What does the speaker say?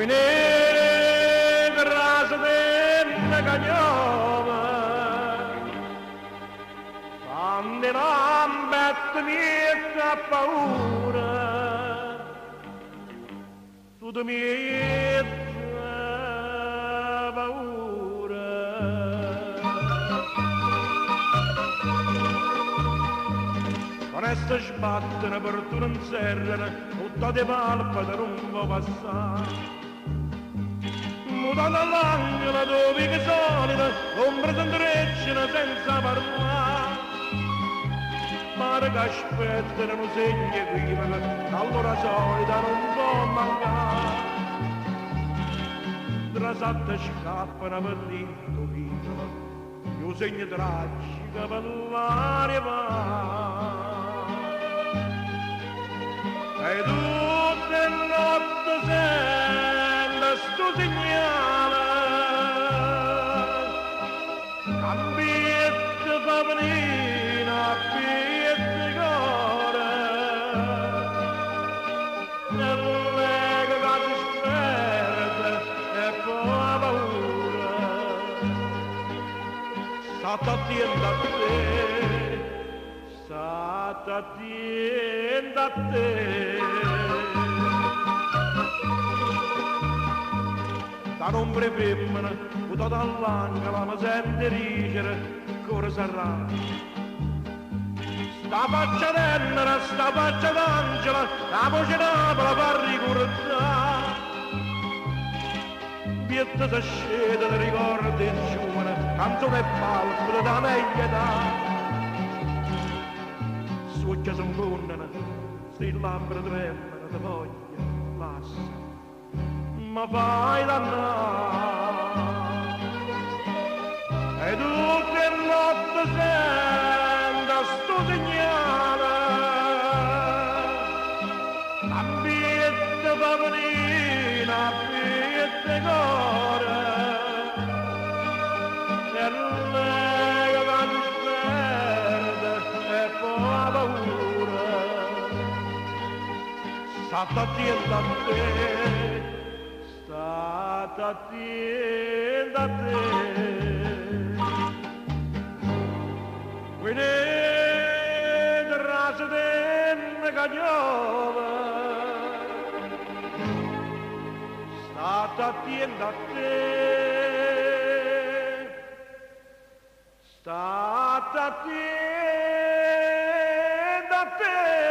Quindi raso della cagnova, quando non mette miezza paura, tutto miezza paura. Quando sbattono per tu non serrano, tutta di palpa da non può passare. Mutata all'angela dove che solita, ombra s'intrecciano senza parlare. Mare che aspettano un segno equivoco, allora solita non può mancare. Tra sette scappano per l'indovinio, e un segno tragico per l'aria va. E tutte le notti sento sto segnale, cambiette favorina, piette cuore, nell'ego che si sperde e poi ha paura. State attenti a te, state attenti a te. Da ombre femmina, buttata all'angela, mi sente dicere cosa sarà. Sta faccia tenera, sta faccia d'angela, la voce d'apla fa ricordare. Pietta si scende di ricordi giovane, canzone e palpito da meglio età. Succhia s'infondano, sti labbra tremano di voglia, passa. Ma fai dannare e tutte le notti sento sto segnale, ambiente favorina, ambiente cuore, e lei che si sperde e poi ha paura. State attenti a te, state attenti a te. Vedete raso della cagnova, state attenti a te, state attenti a te.